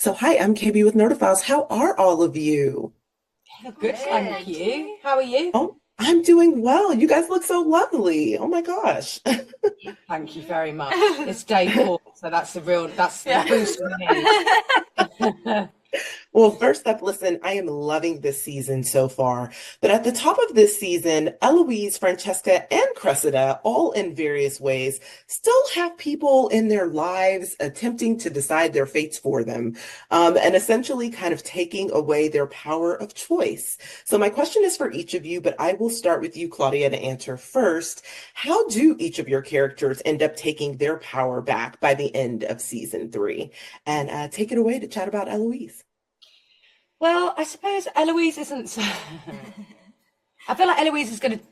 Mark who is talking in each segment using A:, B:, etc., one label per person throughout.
A: So, hi, I'm KB with Nerdophiles. How are all of you?
B: Good, thank you. How are you?
A: Oh, I'm doing well. You guys look so lovely. Oh my gosh.
B: Thank you very much. It's day four, so that's the
C: Yeah.
B: boost we need.
A: Well, first up, listen, I am loving this season so far. But at the top of this season, Eloise, Francesca, and Cressida, all in various ways, still have people in their lives attempting to decide their fates for them, and essentially kind of taking away their power of choice. So my question is for each of you, but I will start with you, Claudia, to answer first. How do each of your characters end up taking their power back by the end of season three? And take it away to chat about Eloise.
B: Well, I suppose Eloise isn't. I feel like Eloise is going to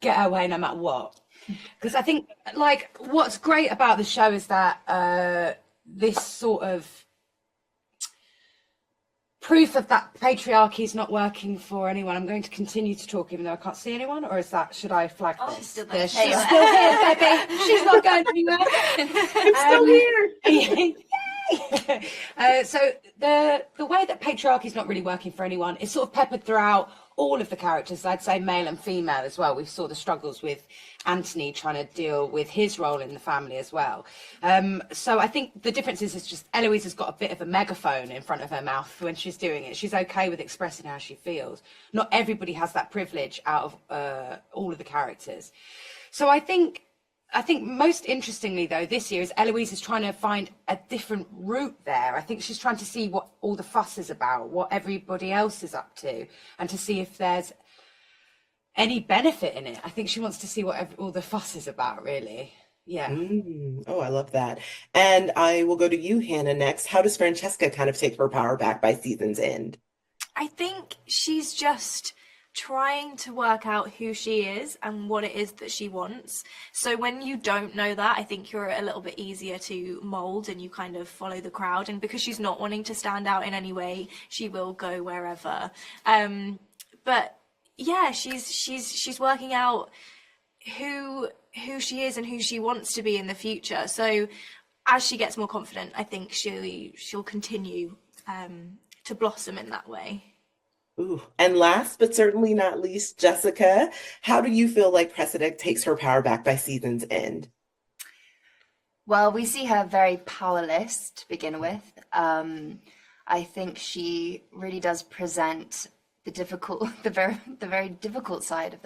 B: get her way no matter what. Because I think, like, what's great about the show is that this sort of proof of that patriarchy is not working for anyone. I'm going to continue to talk even though I can't see anyone, or is that, should I flag this?
C: She's still there.
B: She's still here, baby. She's not going anywhere.
A: I'm still here.
B: So the way that patriarchy is not really working for anyone is sort of peppered throughout all of the characters. I'd say male and female as well. We saw the struggles with Anthony trying to deal with his role in the family as well. So I think the difference is just Eloise has got a bit of a megaphone in front of her mouth when she's doing it. She's okay with expressing how she feels. Not everybody has that privilege out of all of the characters. So I think most interestingly, though, this year is Eloise is trying to find a different route there. I think she's trying to see what all the fuss is about, what everybody else is up to, and to see if there's any benefit in it. I think she wants to see what all the fuss is about, really. Yeah.
A: Oh, I love that. And I will go to you, Hannah, next. How does Francesca kind of take her power back by season's end?
C: I think she's just trying to work out who she is and what it is that she wants. So when you don't know that, I think you're a little bit easier to mold and you kind of follow the crowd. And because she's not wanting to stand out in any way, she will go wherever. But yeah, she's working out who she is and who she wants to be in the future. So as she gets more confident, I think she'll continue to blossom in that way.
A: Ooh. And last but certainly not least, Jessica, how do you feel like Cressida takes her power back by season's end?
D: Well, we see her very powerless to begin with. I think she really does present the very difficult side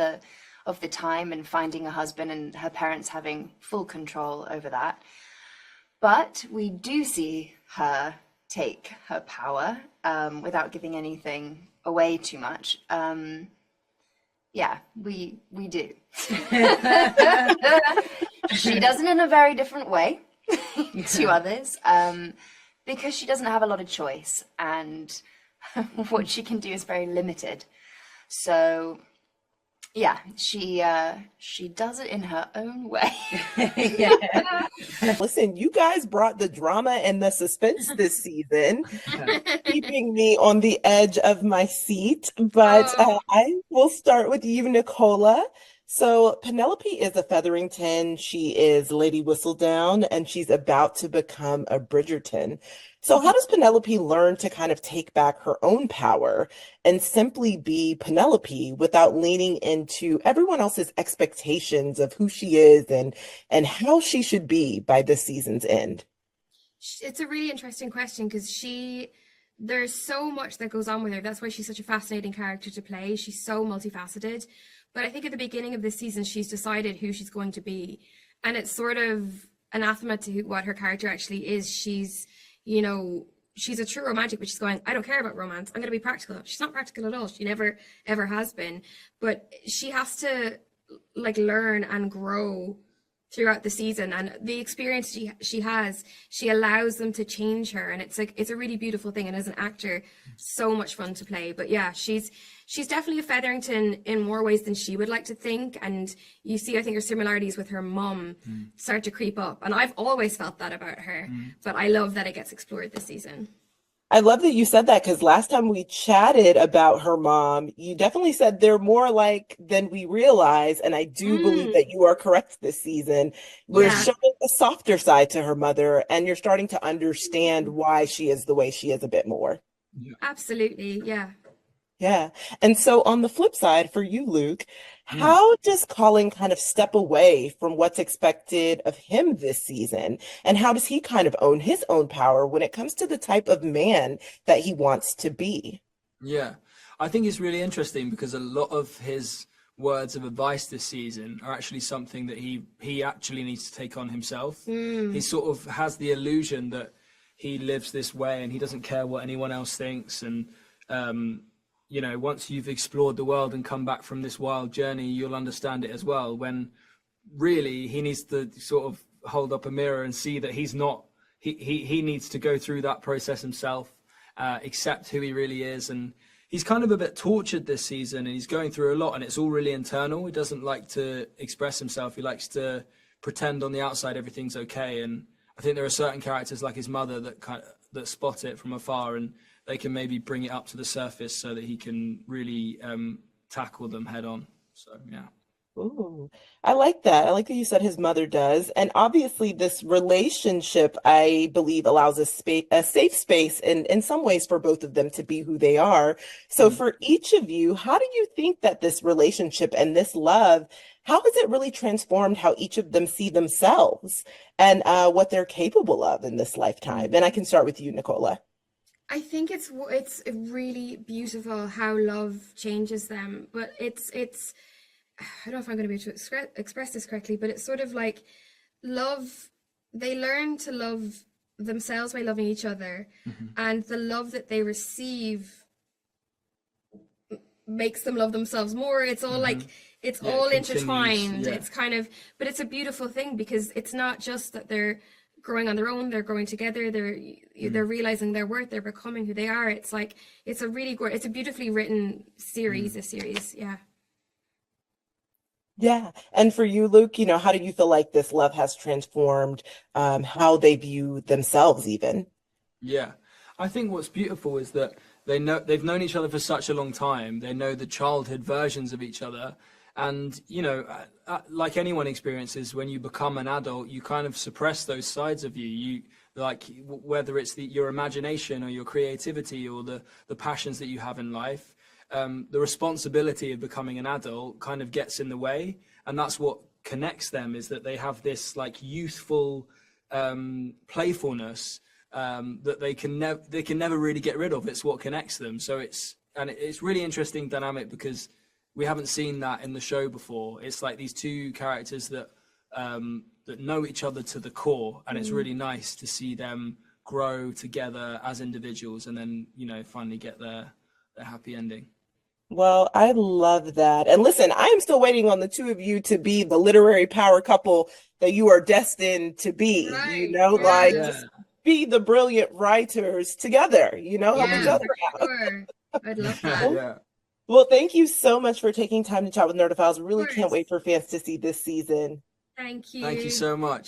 D: of the time and finding a husband and her parents having full control over that. But we do see her take her power without giving anything away too much. Yeah, we do. She does it in a very different way to others because she doesn't have a lot of choice and what she can do is very limited. So yeah, she does it in her own way.
A: Listen, you guys brought the drama and the suspense this season, keeping me on the edge of my seat. But I will start with you, Nicola. So Penelope is a Featherington. She is Lady Whistledown, and she's about to become a Bridgerton. So how does Penelope learn to kind of take back her own power and simply be Penelope without leaning into everyone else's expectations of who she is and how she should be by this season's end?
E: It's a really interesting question because there's so much that goes on with her. That's why she's such a fascinating character to play. She's so multifaceted. But I think at the beginning of this season, she's decided who she's going to be. And it's sort of anathema to what her character actually is. She's a true romantic, but she's going, I don't care about romance. I'm going to be practical. She's not practical at all. She never, ever has been. But she has to learn and grow throughout the season, and the experience she has, she allows them to change her, and it's a really beautiful thing, and as an actor, so much fun to play. But yeah, she's definitely a Featherington in more ways than she would like to think, and you see, I think, her similarities with her mum start to creep up, and I've always felt that about her, but I love that it gets explored this season.
A: I love that you said that because last time we chatted about her mom, you definitely said they're more like than we realize. And I do believe that you are correct this season. We're
E: Yeah.
A: showing a softer side to her mother, and you're starting to understand why she is the way she is a bit more.
E: Absolutely. Yeah.
A: Yeah. And so on the flip side, for you, Luke,
F: Mm.
A: how does Colin kind of step away from what's expected of him this season? And how does he kind of own his own power when it comes to the type of man that he wants to be?
F: Yeah, I think it's really interesting because a lot of his words of advice this season are actually something that he actually needs to take on himself. He sort of has the illusion that he lives this way and he doesn't care what anyone else thinks. And you know, once you've explored the world and come back from this wild journey, you'll understand it as well. When really he needs to sort of hold up a mirror and see that he's not. He needs to go through that process himself, accept who he really is. And he's kind of a bit tortured this season, and he's going through a lot, and it's all really internal. He doesn't like to express himself. He likes to pretend on the outside everything's okay. And I think there are certain characters like his mother that spot it from afar, and they can maybe bring it up to the surface so that he can really tackle them head on. So yeah.
A: Ooh, I like that. I like that you said his mother does. And obviously, this relationship, I believe, allows a safe space in some ways for both of them to be who they are. So, for each of you, how do you think that this relationship and this love, how has it really transformed how each of them see themselves and what they're capable of in this lifetime? And I can start with you, Nicola.
E: I think it's really beautiful how love changes them, but it's I don't know if I'm going to be able to express this correctly, but it's sort of like love. They learn to love themselves by loving each other, and the love that they receive makes them love themselves more. It's all like it's all intertwined.
F: Yeah.
E: It's kind of, but it's a beautiful thing because it's not just that they're growing on their own, they're growing together, they're realizing their worth, they're becoming who they are. It's like it's a really good, it's a beautifully written series, this series. Yeah.
A: Yeah. And for you, Luke, how do you feel like this love has transformed how they view themselves even?
F: Yeah, I think what's beautiful is that they've known each other for such a long time. They know the childhood versions of each other, and like anyone experiences, when you become an adult, you kind of suppress those sides of you. You like whether it's your imagination or your creativity or the passions that you have in life. The responsibility of becoming an adult kind of gets in the way, and that's what connects them, is that they have this like youthful playfulness that they can never really get rid of. It's what connects them. So it's really interesting dynamic because we haven't seen that in the show before. It's like these two characters that know each other to the core, and it's really nice to see them grow together as individuals and then finally get their happy ending.
A: Well, I love that. And listen, I am still waiting on the two of you to be the literary power couple that you are destined to be,
E: Right.
A: like
E: Yeah.
A: just be the brilliant writers together, help each
E: Yeah,
A: other
E: for
A: out.
E: sure. I'd love that.
F: Yeah.
A: Well, thank you so much for taking time to chat with Nerdophiles. Really
E: course.
A: can't wait for fans to see this season.
E: Thank you.
F: Thank you so much.